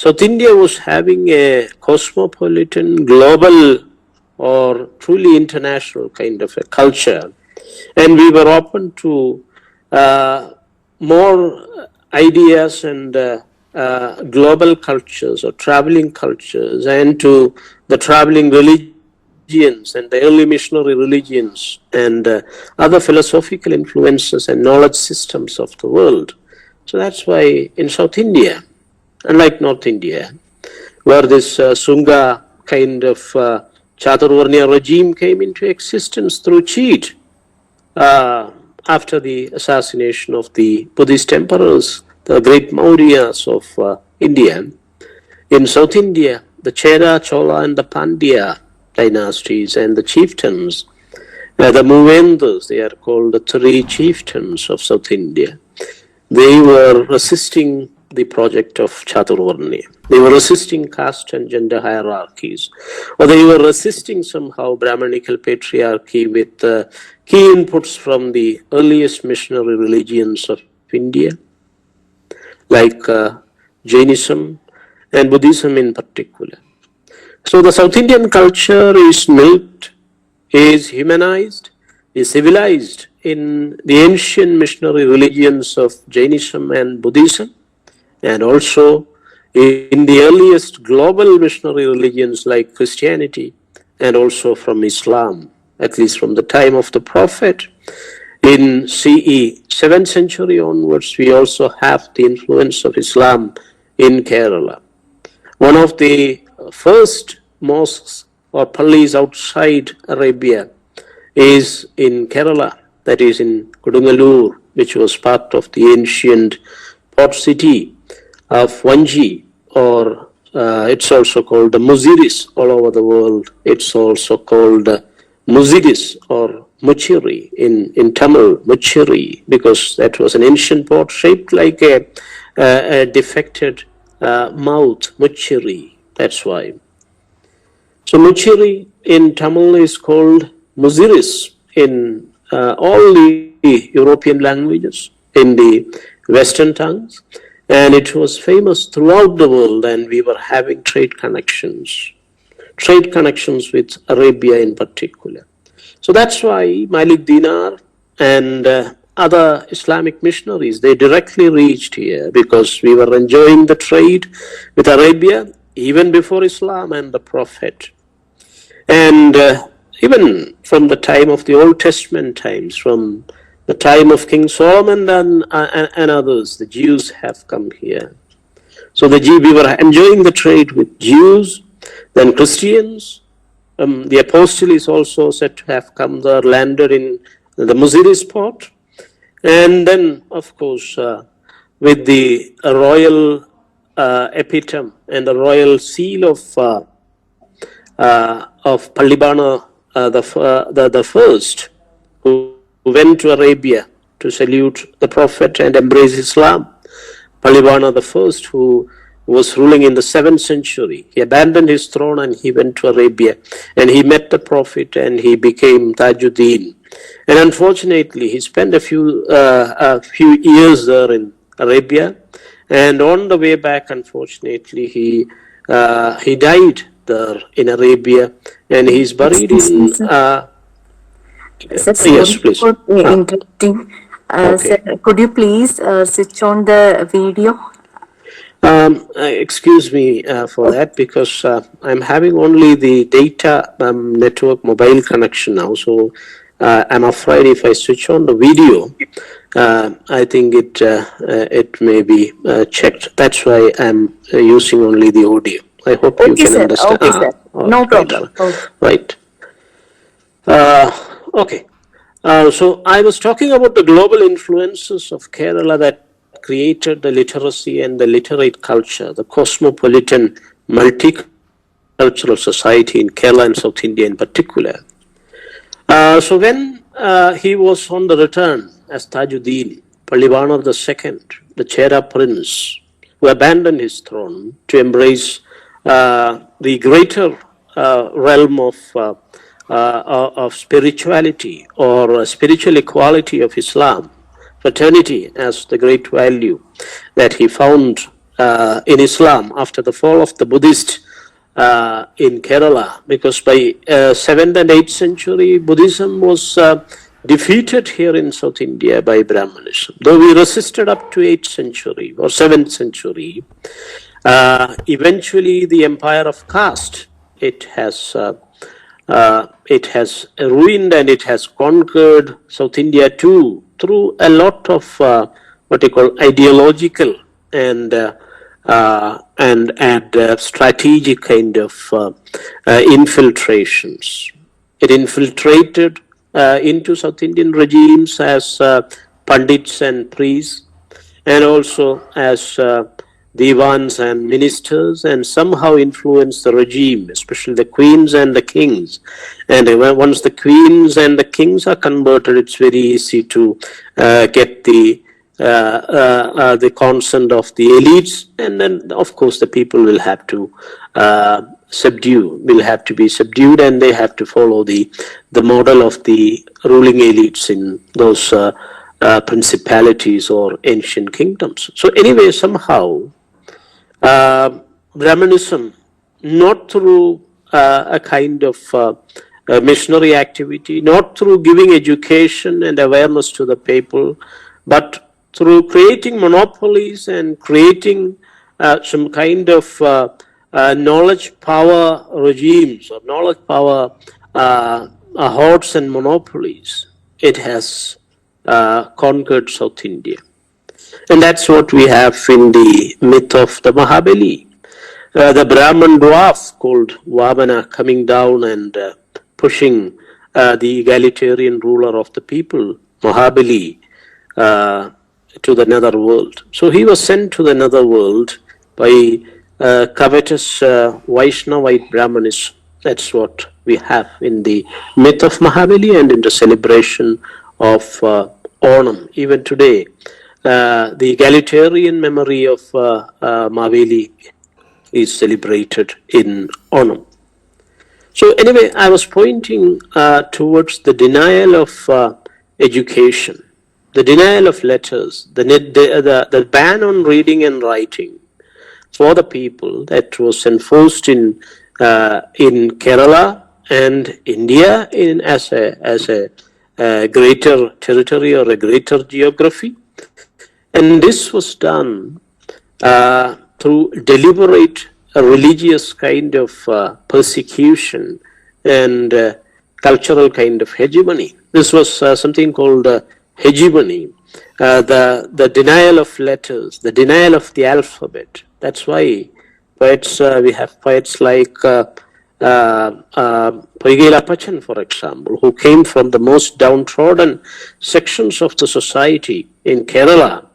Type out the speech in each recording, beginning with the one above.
South India was having a cosmopolitan, global, or truly international kind of a culture, and we were open to more ideas and global cultures or traveling cultures, and to the traveling religions and the early missionary religions and other philosophical influences and knowledge systems of the world. So that's why in South India, unlike North India, where this Sunga kind of Chaturvarnya regime came into existence through cheat after the assassination of the Buddhist emperors, the great Mauryas of India. In South India, the Chera, Chola and the Pandya dynasties and the chieftains, the Muvendas, they are called the three chieftains of South India. They were resisting the project of Chaturvarnya. They were resisting caste and gender hierarchies, or they were resisting somehow Brahmanical patriarchy with key inputs from the earliest missionary religions of India, like Jainism and Buddhism in particular. So the South Indian culture is milked, is humanized, is civilized in the ancient missionary religions of Jainism and Buddhism, and also in the earliest global missionary religions like Christianity, and also from Islam, at least from the time of the Prophet. In CE 7th century onwards, we also have the influence of Islam in Kerala. One of the first mosques or pallis outside Arabia is in Kerala, that is in Kodungalur, which was part of the ancient port city of Vanji, or it's also called the Muziris all over the world. It's also called Muziris or Muchiri in Tamil, Muchiri, because that was an ancient port shaped like a defected mouth, Muchiri, that's why. So Muchiri in Tamil is called Muziris in all the European languages, in the Western tongues, and it was famous throughout the world, and we were having trade connections with Arabia in particular. So that's why Malik Dinar and other Islamic missionaries, they directly reached here, because we were enjoying the trade with Arabia even before Islam and the Prophet. And even from the time of the Old Testament times, from the time of King Solomon and others, the Jews have come here. So we were enjoying the trade with Jews, then Christians. The apostle is also said to have come there, landed in the Muziris port. And then, of course, with the royal epitome and the royal seal of Pallibana the first, who went to Arabia to salute the Prophet and embrace Islam. Pallibana the first, who was ruling in the 7th century. He abandoned his throne and he went to Arabia, and he met the Prophet and he became Tajuddin. And unfortunately, he spent a few years there in Arabia, and on the way back, unfortunately, he died there in Arabia, and he's buried in. Yes, please. Interrupting. Okay. Sir, could you please switch on the video? Excuse me for that, because I'm having only the data network mobile connection now. So I'm afraid if I switch on the video, I think it may be checked. That's why I'm using only the audio. I hope you can understand. Okay, sir. No problem. Right. Okay. So I was talking about the global influences of Kerala that created the literacy and the literate culture, the cosmopolitan, multicultural society in Kerala and South India in particular. So when he was on the return as Tajuddin, Pallibana II, the Chera prince, who abandoned his throne to embrace the greater realm of spirituality or spiritual equality of Islam, fraternity as the great value that he found in Islam after the fall of the Buddhist in Kerala, because by 7th and 8th century, Buddhism was defeated here in South India by Brahmanism. Though we resisted up to 8th century or 7th century, eventually the empire of caste, it has ruined and it has conquered South India too, through a lot of what you call ideological and strategic kind of infiltrations. It infiltrated into South Indian regimes as pundits and priests, and also as divans and ministers, and somehow influenced the regime, especially the queens and the kings. And once the queens and the kings are converted, it's very easy to get the consent of the elites, and then of course the people will have to be subdued, and they have to follow the model of the ruling elites in those principalities or ancient kingdoms. So anyway, somehow Brahmanism, not through a kind of missionary activity, not through giving education and awareness to the people, but through creating monopolies and creating some kind of knowledge power regimes or knowledge power hordes and monopolies, it has conquered South India. And that's what we have in the myth of the Mahabali. The Brahman dwarf called Vamana coming down and pushing the egalitarian ruler of the people, Mahabali, to the nether world. So he was sent to the nether world by covetous Vaishnavite Brahmanism. That's what we have in the myth of Mahabali and in the celebration of Onam. Even today, the egalitarian memory of Mahabali is celebrated in Onam. So anyway, I was pointing towards the denial of education, the denial of letters, the ban on reading and writing for the people that was enforced in Kerala and India as a greater territory or a greater geography. And this was done through deliberate religious kind of persecution and cultural kind of hegemony. This was something called hegemony, the denial of letters, the denial of the alphabet. That's why poets, we have poets like Poigilapachan, for example, who came from the most downtrodden sections of the society in Kerala,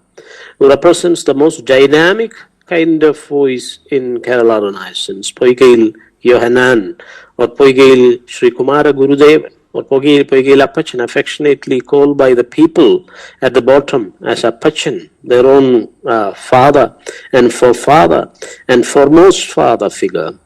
who represents the most dynamic kind of voice in Kerala Renaissance, Poigil Yohanan, or Poigil Sri Kumara Gurudevan, or Poigilapachan, affectionately called by the people at the bottom as Apachan, their own father and forefather and foremost father figure.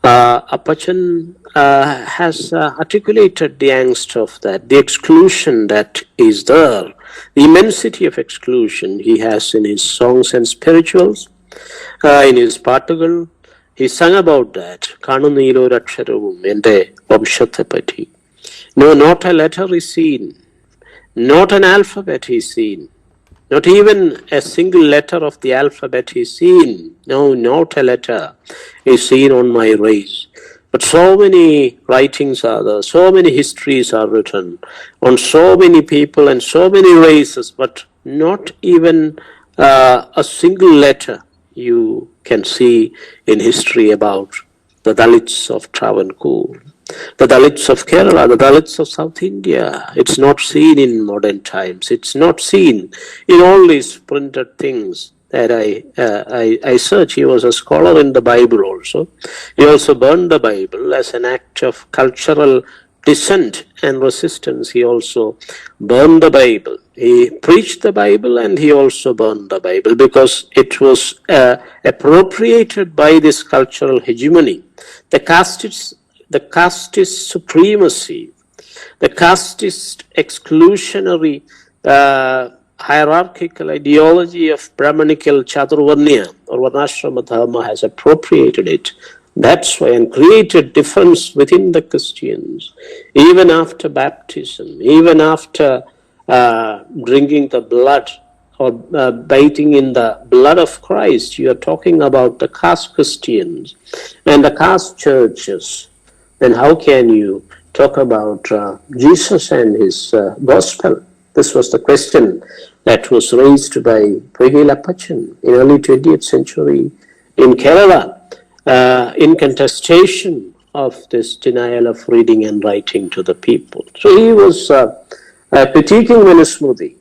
Apachan has articulated the angst of that, the exclusion that is there, the immensity of exclusion he has in his songs and spirituals, in his പാട്ടുകൾ. He sung about that. കാണുന്നീലൊരക്ഷരവും എൻ്റെ വംശത്തെപ്പറ്റി. No, not a letter is seen, not an alphabet is seen, not even a single letter of the alphabet is seen. No, not a letter is seen on my race. But so many writings are there, so many histories are written on so many people and so many races, but not even a single letter you can see in history about the Dalits of Travancore, the Dalits of Kerala, the Dalits of South India. It's not seen in modern times. It's not seen in all these printed things that I search. He was a scholar in the Bible also. He also burned the Bible as an act of cultural dissent and resistance. He also burned the Bible. He preached the Bible and he also burned the Bible because it was appropriated by this cultural hegemony. The casteist supremacy, the casteist exclusionary hierarchical ideology of Brahmanical Chaturvarnya or Varnashrama Dharma has appropriated it. That's why, and created difference within the Christians. Even after baptism, even after drinking the blood or bathing in the blood of Christ, you are talking about the caste Christians and the caste churches. Then how can you talk about Jesus and his gospel? This was the question that was raised by Keveeyam in early 20th century in Kerala in contestation of this denial of reading and writing to the people. So he was critiquing Manusmriti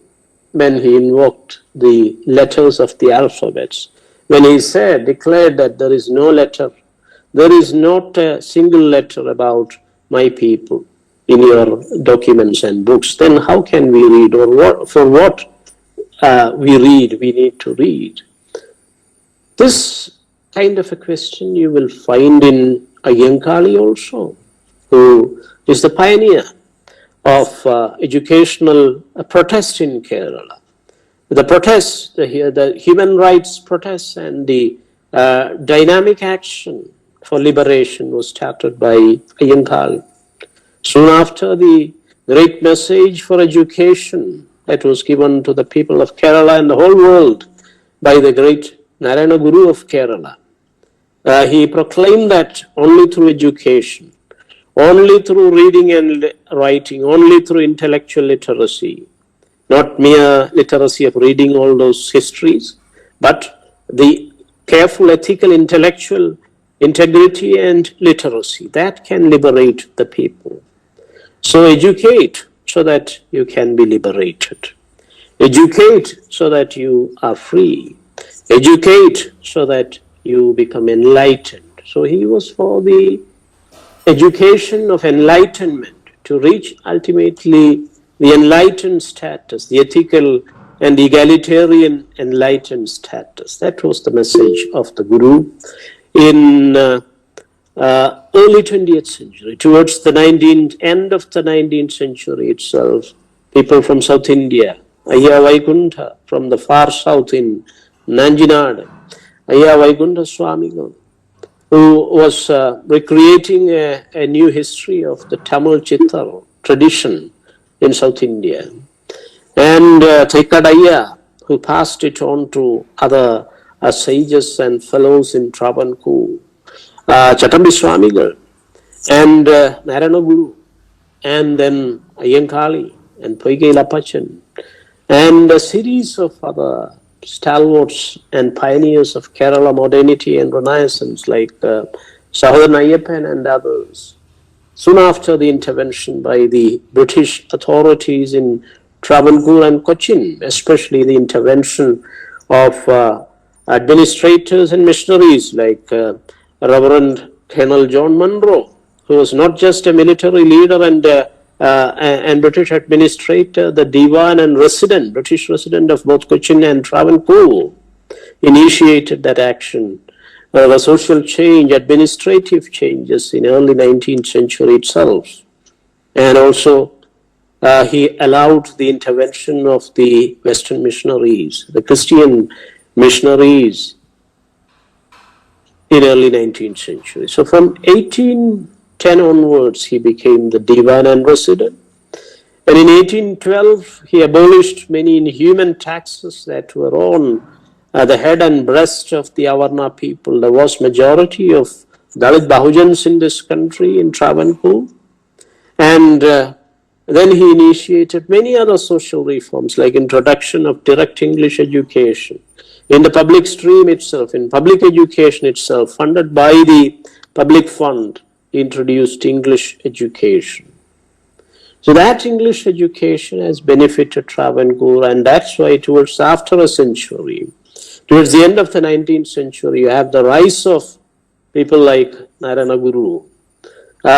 when he invoked the letters of the alphabets. When he declared that there is no letter, there is not a single letter about my people in your documents and books, then how can we read, or what, for what we read, we need to read? This kind of a question you will find in Ayyankali also, who is the pioneer of educational protest in Kerala. The protests, the human rights protests and the dynamic action for liberation was started by Ayyankali. Soon after, the great message for education that was given to the people of Kerala and the whole world by the great Narayana Guru of Kerala. He proclaimed that only through education, only through reading and writing, only through intellectual literacy, not mere literacy of reading all those histories, but the careful ethical intellectual integrity and literacy that can liberate the people. So educate so that you can be liberated. Educate so that you are free. Educate so that you become enlightened. So he was for the education of enlightenment to reach ultimately the enlightened status, the ethical and egalitarian enlightened status. That was the message of the Guru in early 20th century. Towards the end of the 19th century itself, people from South India, Ayya Vaikuntha from the far south in Nanjinad, Ayya Vaikuntha Swamigal, who was recreating a new history of the Tamil Chittar tradition in South India. And Thekadaya, who passed it on to other sages and fellows in Travancore, Chatambi Swamigal, and Narayana Guru, and then Ayyankali and Keveeyam, and a series of other stalwarts and pioneers of Kerala modernity and Renaissance like Sahodaran Ayyappan and others. Soon after the intervention by the British authorities in Travancore and Cochin, especially the intervention of administrators and missionaries like Reverend Colonel John Munro, who was not just a military leader and British administrator, the Diwan and British resident of both Cochin and Travancore, initiated that action. The social change, administrative changes in early 19th century itself. And also he allowed the intervention of the Western missionaries, the Christian missionaries in early 19th century. So from 1810 onwards, he became the Diwan and resident. And in 1812, he abolished many inhuman taxes that were on the head and breast of the Avarna people. There was majority of Dalit Bahujans in this country, in Travancore. And then he initiated many other social reforms, like introduction of direct English education in the public stream itself, in public education itself, funded by the public fund, introduced English education. So that English education has benefited Travancore, and that's why towards after a century, towards the end of the 19th century, you have the rise of people like Narayana Guru,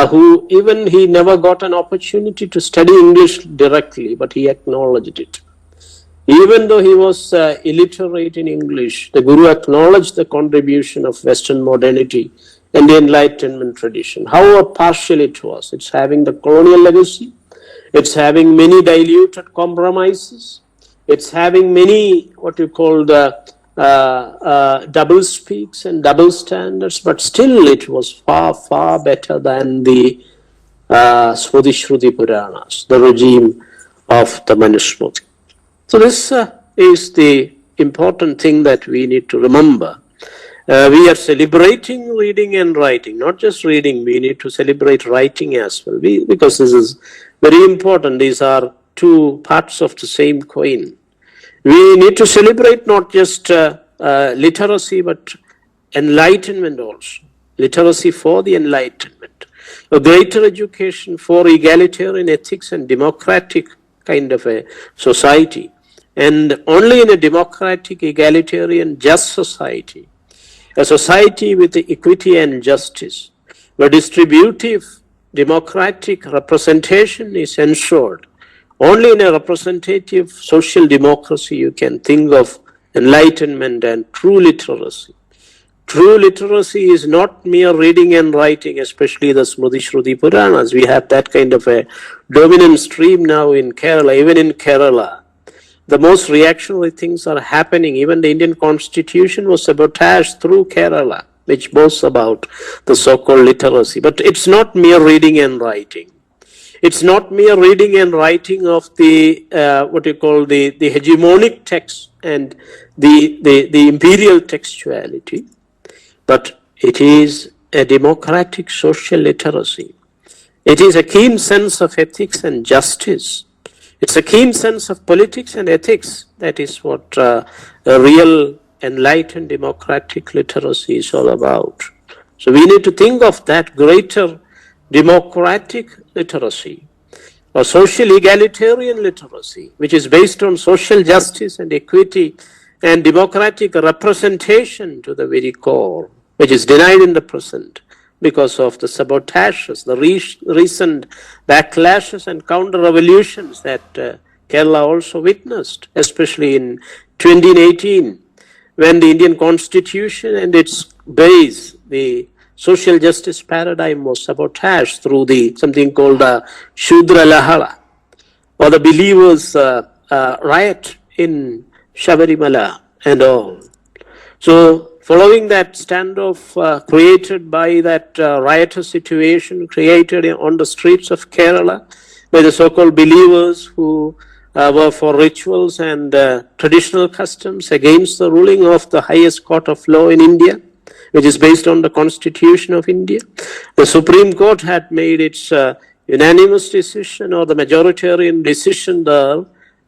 who even he never got an opportunity to study English directly, but he acknowledged it. Even though he was illiterate in English, the Guru acknowledged the contribution of Western modernity and the Enlightenment tradition. However partial it was, it's having the colonial legacy, it's having many diluted compromises, It's having many what you call the double speaks and double standards, but still it was far, far better than the Smriti Shruti Puranas, the regime of the Manusmriti. So this is the important thing that we need to remember. We are celebrating reading and writing, not just reading, we need to celebrate writing as well, because this is very important. These are two parts of the same coin. We need to celebrate not just literacy, but enlightenment also. Literacy for the enlightenment. A greater education for egalitarian ethics and democratic kind of a society. And only in a democratic, egalitarian, just society, a society with equity and justice, where distributive democratic representation is ensured. Only in a representative social democracy you can think of enlightenment and true literacy. True literacy is not mere reading and writing, especially the Smriti Shruti Puranas. We have that kind of a dominant stream now in Kerala, even in Kerala. The most reactionary things are happening. Even the Indian constitution was sabotaged through Kerala, which boasts about the so-called literacy. But it's not mere reading and writing. It's not mere reading and writing of the what you call the hegemonic text and the imperial textuality, but it is a democratic social literacy. It is a keen sense of ethics and justice. It's a keen sense of politics and ethics. That is what a real enlightened democratic literacy is all about. So we need to think of that greater democratic literacy, or social egalitarian literacy, which is based on social justice and equity and democratic representation to the very core, which is denied in the present because of the sabotages, the recent backlashes and counter-revolutions that Kerala also witnessed, especially in 2018, when the Indian constitution and its base, the social justice paradigm, was sabotaged through something called the Shudra Lahala, or the believers' riot in Shabarimala and all. So, following that standoff created by that riotous situation created on the streets of Kerala by the so-called believers who were for rituals and traditional customs against the ruling of the highest court of law in India, which is based on the Constitution of India. The Supreme Court had made its unanimous decision, or the majoritarian decision there.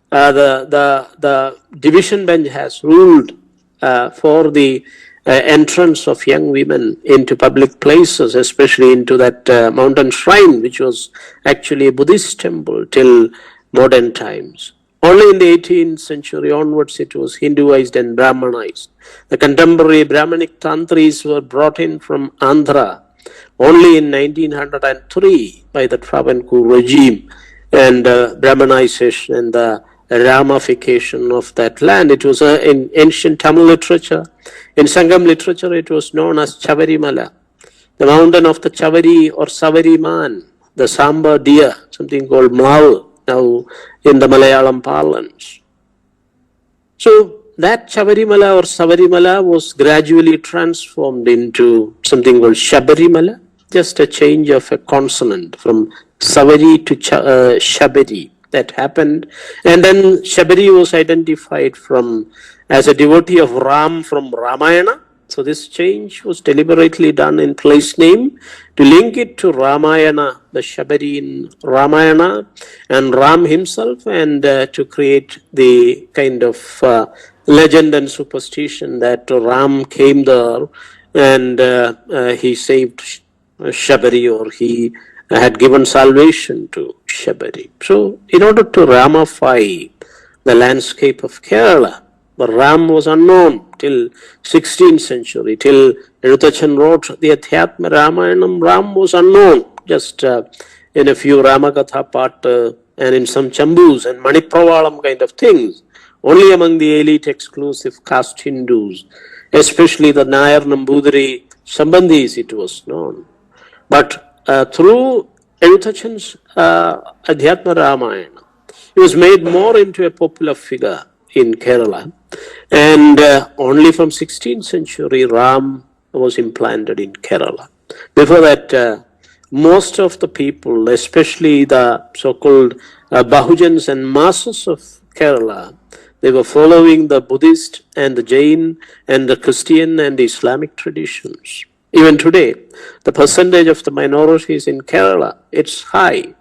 The division bench has ruled for the entrance of young women into public places, especially into that mountain shrine, which was actually a Buddhist temple till modern times. Only in the 18th century onwards it was Hinduized and Brahmanized. The contemporary Brahmanic Tantris were brought in from Andhra only in 1903 by the Travancore regime, and Brahmanization and the ramification of that land. It was in ancient Tamil literature. In Sangam literature, it was known as Chavarimala, the mountain of the Chavari or Savariman, the Samba deer, something called Mau, now in the Malayalam parlance. So that Chavarimala or Savarimala was gradually transformed into something called Shabarimala, just a change of a consonant from Savari to Shabari. That happened, and then Shabari was identified as a devotee of Ram from Ramayana. So this change was deliberately done in place name to link it to Ramayana, the Shabari in Ramayana, and Ram himself, and to create the kind of legend and superstition that Ram came there and he saved Shabari, or he had given salvation to Shabari. So, in order to ramify the landscape of Kerala, the Ram was unknown till 16th century, till Eruthachan wrote the Adhyatma Ramayanam. Ram was unknown, just in a few Ramakatha part and in some Chambus and Manipravalam kind of things, only among the elite exclusive caste Hindus, especially the Nair Nambudiri Sambandhis, it was known. But through Eruthachan's Adhyatma Ramayana, he was made more into a popular figure. in Kerala. And only from 16th century, Ram was implanted in Kerala. Before that, most of the people, especially the so-called Bahujans and masses of Kerala, they were following the Buddhist and the Jain and the Christian and the Islamic traditions. Even today, the percentage of the minorities in Kerala, it's high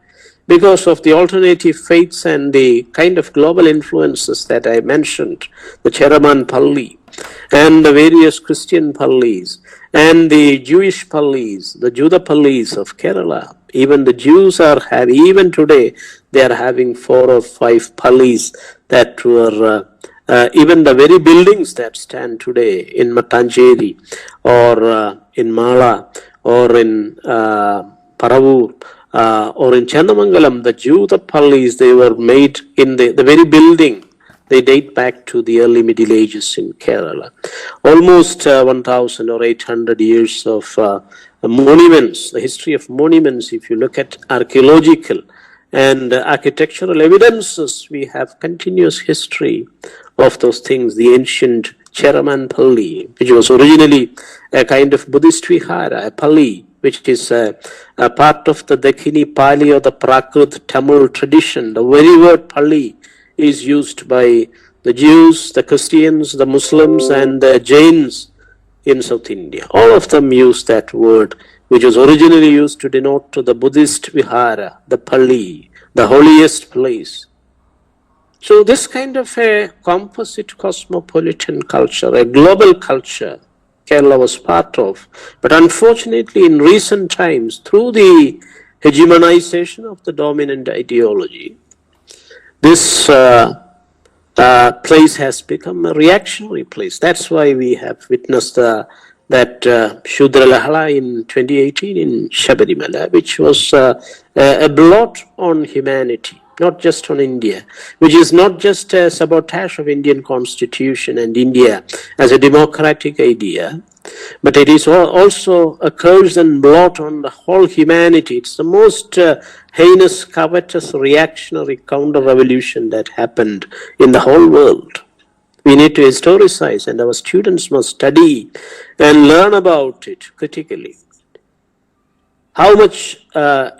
because of the alternative faiths and the kind of global influences that I mentioned, the Cheraman Palli and the various Christian Pallis and the Jewish Pallis, the Juda Pallis of Kerala. Even the Jews are having, even today, they are having 4 or 5 Pallis that were, even the very buildings that stand today in Mattancheri or in Mala or in Paravur, or in Chandamangalam, the Juda Pallis, they were made in the very building. They date back to the early Middle Ages in Kerala. Almost 1,000 or 800 years of monuments, the history of monuments, if you look at archaeological and architectural evidences, we have continuous history of those things. The ancient Cheraman Palli, which was originally a kind of Buddhist vihara, a Palli, which is a part of the Dakhini Pali or the Prakrit Tamil tradition. The very word Palli is used by the Jews, the Christians, the Muslims, and the Jains in South India. All of them use that word, which was originally used to denote the Buddhist vihara, the Palli, the holiest place. So this kind of a composite cosmopolitan culture, a global culture, Kerala was part of. But unfortunately, in recent times, through the hegemonization of the dominant ideology, this place has become a reactionary place. That's why we have witnessed that Shudra Lahala in 2018 in Shabarimala, which was a blot on humanity, not just on India, which is not just a sabotage of Indian constitution and India as a democratic idea, but it is also a curse and blot on the whole humanity. It's the most heinous, covetous, reactionary counter-revolution that happened in the whole world. We need to historicize, and our students must study and learn about it critically. How much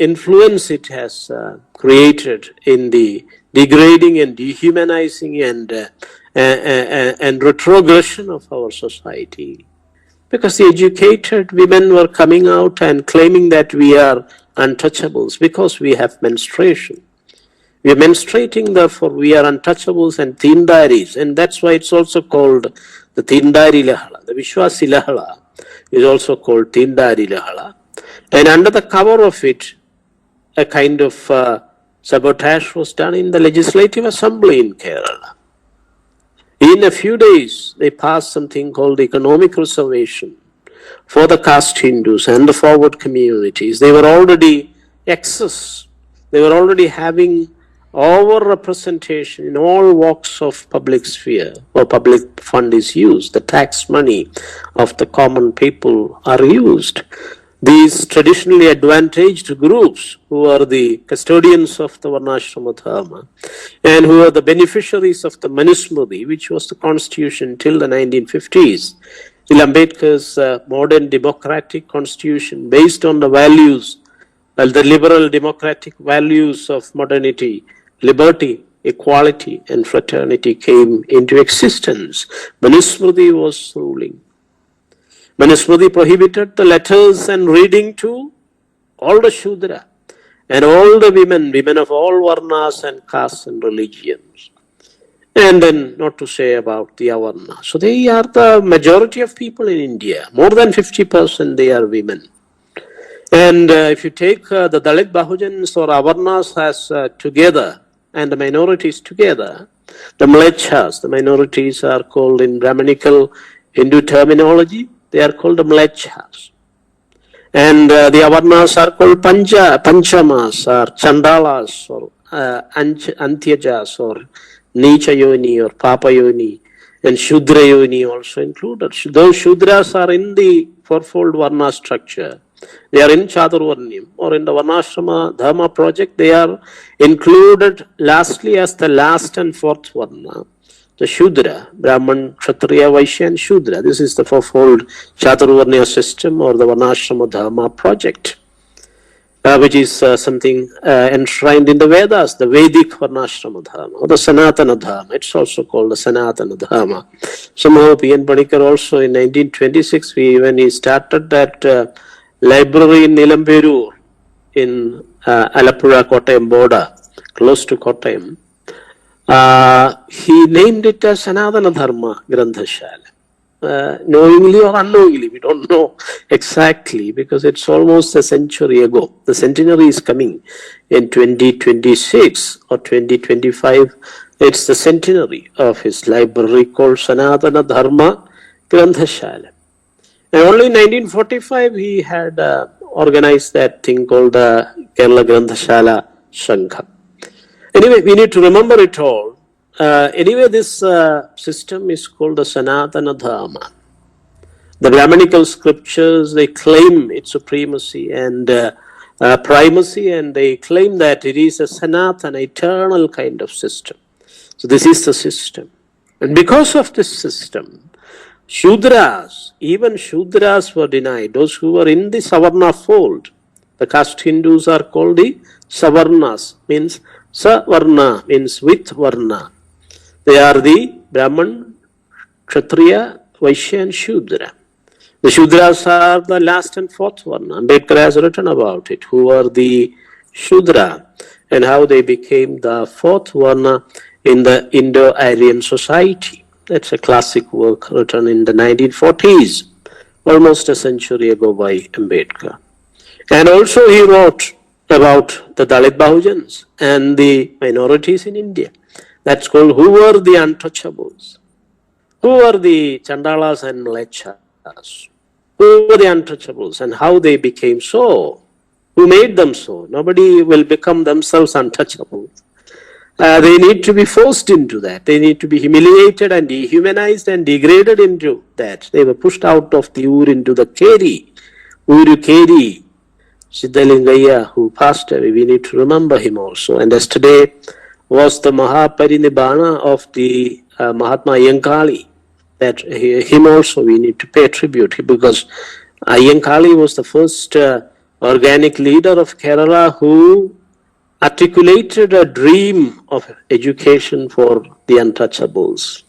influence it has created in the degrading and dehumanizing and retrogression of our society. Because the educated women were coming out and claiming that we are untouchables because we have menstruation. We are menstruating, therefore we are untouchables and Tindaris, and that's why it's also called the Tindari Lahala. The Vishwasi Lahala is also called Tindari Lahala. And under the cover of it, a kind of sabotage was done in the Legislative Assembly in Kerala. In a few days, they passed something called economic reservation for the caste Hindus and the forward communities. They were already excess. They were already having over-representation in all walks of public sphere, or public fund is used. The tax money of the common people are used. These traditionally advantaged groups who are the custodians of the Varnashrama Dharma and who are the beneficiaries of the Manusmriti, which was the constitution till the 1950s, till Ambedkar's modern democratic constitution based on the values, the liberal democratic values of modernity, liberty, equality and fraternity came into existence. Manusmriti was ruling. Manusmriti prohibited the letters and reading to all the Shudra and all the women of all Varnas and castes and religions. And then not to say about the Avarna. So they are the majority of people in India. More than 50% they are women. And if you take the Dalit Bahujans or Avarnas as together and the minorities together, the Mlechas, the minorities are called in Brahmanical Hindu terminology, they are called the Mlechas. And the Avarnas are called Panchamas or Chandalas or Antyajas or Nichayoni or Papayoni, and Shudrayoni also included. Those Shudras are in the fourfold Varna structure. They are in Chaturvarnyam or in the Varnashrama Dharma project. They are included lastly as the last and fourth Varna. the Shudra, Brahman, Kshatriya, Vaishya and Shudra. This is the fourfold Chaturvarnya system or the Varnashrama Dharma project, which is something enshrined in the Vedas, the Vedic Varnashrama Dharma or the Sanatana Dharma. It's also called the Sanatana Dharma. Somehow P.N. Panikkar also in 1926, when he started that library in Nilamperur in Alappuzha, Kottayam border, close to Kottayam, he named it as Sanatana Dharma Granthashala. Knowingly or unknowingly, we don't know exactly, because it's almost a century ago. The centenary is coming in 2026 or 2025. It's the centenary of his library called Sanatana Dharma Granthashala. And only in 1945 he had organized that thing called the Kerala Granthashala Sangha. Anyway, we need to remember it all. Anyway, this system is called the Sanatana Dharma. The Brahmanical scriptures, they claim its supremacy and primacy, and they claim that it is a Sanatana, eternal kind of system. So this is the system. And because of this system, Shudras, even Shudras were denied. Those who were in the Savarna fold, the caste Hindus are called the Savarnas, means Savarna, means with Varna. They are the Brahman, Kshatriya, Vaishya and Shudra. The Shudras are the last and fourth one. Ambedkar has written about it, who are the Shudra and how they became the fourth Varna in the Indo-Aryan society. That's a classic work written in the 1940s, almost a century ago by Ambedkar. And also he wrote about the Dalit Bahujans and the minorities in India. That's called who were the untouchables? Who were the Chandalas and Mlechas? Who were the untouchables and how they became so? Who made them so? Nobody will become themselves untouchable. They need to be forced into that. They need to be humiliated and dehumanized and degraded into that. They were pushed out of the Ur into the Keri. Uru Keri, Siddhalingaya, who passed away. We need to remember him also. And yesterday was the Mahaparinibbana of the Mahatma Ayyankali. That him also we need to pay tribute, because Ayyankali was the first organic leader of Kerala who articulated a dream of education for the untouchables.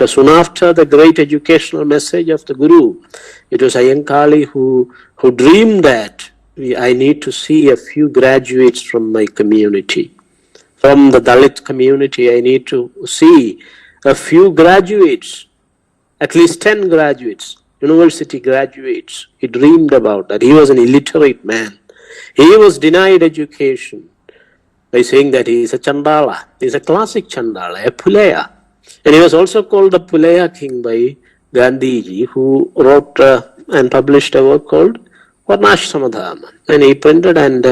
Soon after the great educational message of the Guru, it was Ayyankali who dreamed that I need to see a few graduates from my community. From the Dalit community, I need to see a few graduates, at least 10 graduates, university graduates. He dreamed about that. He was an illiterate man. He was denied education by saying that he is a Chandala. He is a classic Chandala, a Puleya. And he was also called the Puleya king by Gandhiji, who wrote and published a work called Varnashrama Dharma. And he printed and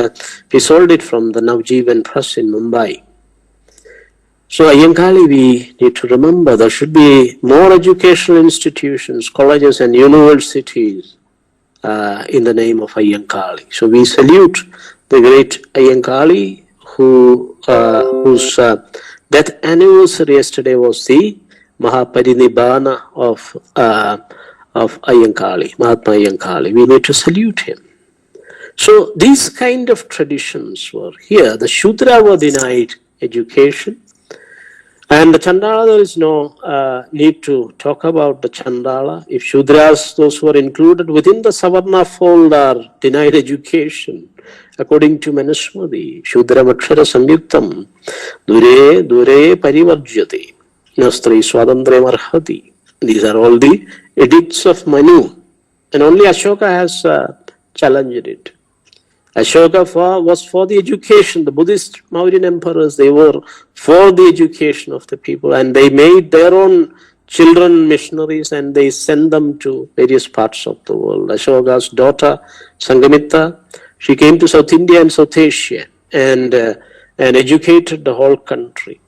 he sold it from the Navjeevan Press in Mumbai. So Ayyankali, we need to remember there should be more educational institutions, colleges and universities in the name of Ayyankali. So we salute the great Ayyankali, whose death anniversary yesterday was the Mahaparinibbana of Ayyankali, Mahatma Ayyankali. We need to salute him. So these kind of traditions were here. The Shudra were denied education. And the Chandala, there is no need to talk about the Chandala. If Shudras, those who are included within the Savarna fold, are denied education, according to Manusmriti, Shudra Makshara Samyuktam, Dure Dure Parivarjyate, Nastri Swadandre Marhati. These are all the edicts of Manu. And only Ashoka has challenged it. Ashoka was for the education. The Buddhist Mauryan emperors, they were for the education of the people, and they made their own children missionaries and they sent them to various parts of the world. Ashoka's daughter, Sanghamitta, she came to South India and South Asia and educated the whole country.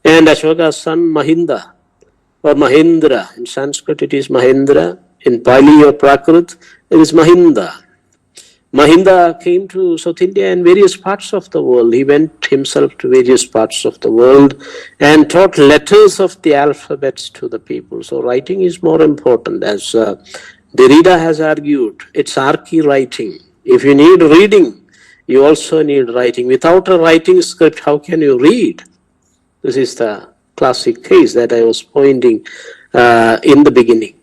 And Ashoka's son, Mahinda, or Mahendra, in Sanskrit it is Mahendra, in Pali or Prakrit it is Mahinda. Mahinda came to South India and various parts of the world. He went himself to various parts of the world and taught letters of the alphabets to the people. So writing is more important. As Derrida has argued, it's archi-writing. If you need reading, you also need writing. Without a writing script, how can you read? This is the classic case that I was pointing in the beginning.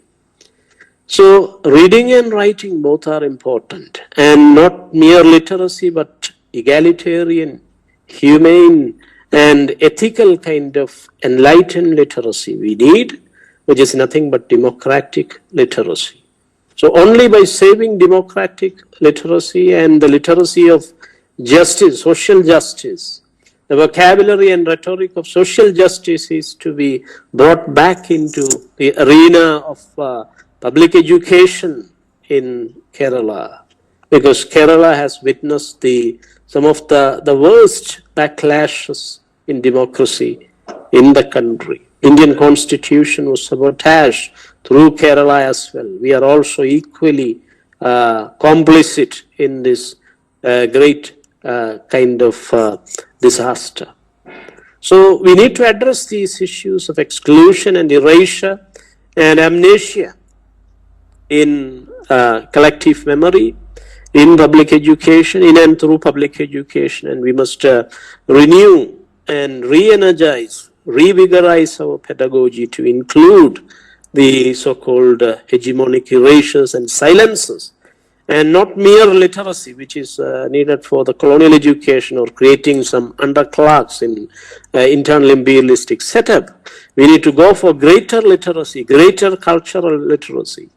So reading and writing both are important, and not mere literacy, but egalitarian, humane, and ethical kind of enlightened literacy we need, which is nothing but democratic literacy. So only by saving democratic literacy and the literacy of justice, social justice, the vocabulary and rhetoric of social justice is to be brought back into the arena of public education in Kerala, because Kerala has witnessed some of the worst backlashes in democracy in the country. Indian constitution was sabotaged through Kerala as well. We are also equally complicit in this great kind of disaster. So we need to address these issues of exclusion and erasure and amnesia in collective memory, in public education, in and through public education, and we must renew and re-energize, revigorize our pedagogy to include the so-called hegemonic erasures and silences, and not mere literacy, which is needed for the colonial education or creating some underclass in internal imperialistic setup. We need to go for greater literacy, greater cultural literacy,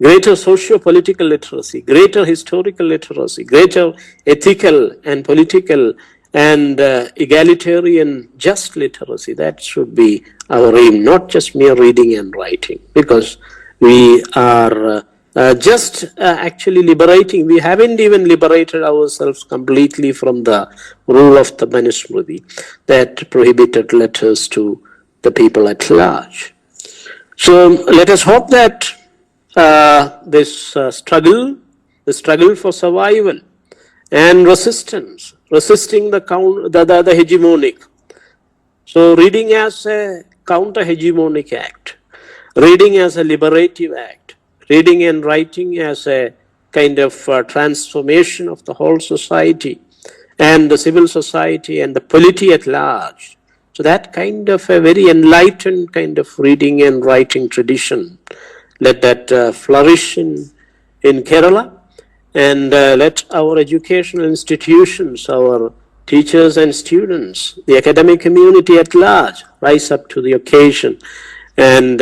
greater socio-political literacy, greater historical literacy, greater ethical and political and egalitarian just literacy. That should be our aim, not just mere reading and writing, because we are just actually liberating. We haven't even liberated ourselves completely from the rule of the Manusmriti that prohibited letters to the people at large. So let us hope that this struggle, the struggle for survival and resistance, resisting the hegemonic. So reading as a counter-hegemonic act, reading as a liberative act, reading and writing as a kind of transformation of the whole society and the civil society and the polity at large. So that kind of a very enlightened kind of reading and writing tradition, let that flourish in Kerala, and let our educational institutions, our teachers and students, the academic community at large rise up to the occasion and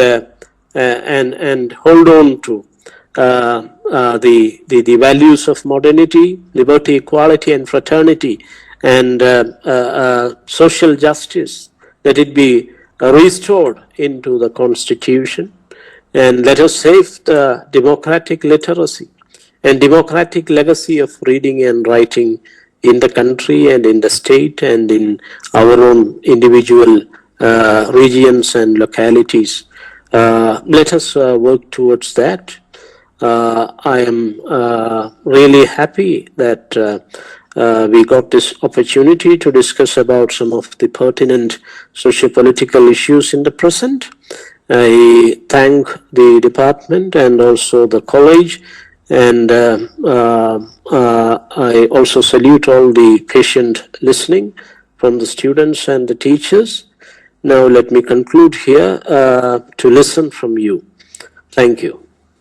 hold on to the values of modernity, liberty, equality, and fraternity, and social justice. Let it be restored into the Constitution. And let us save the democratic literacy and democratic legacy of reading and writing in the country and in the state and in our own individual regions and localities. Let us work towards that. I am really happy that we got this opportunity to discuss about some of the pertinent socio-political issues in the present. I thank the department and also the college, and I also salute all the patient listening from the students and the teachers. Now let me conclude here to listen from you. Thank you.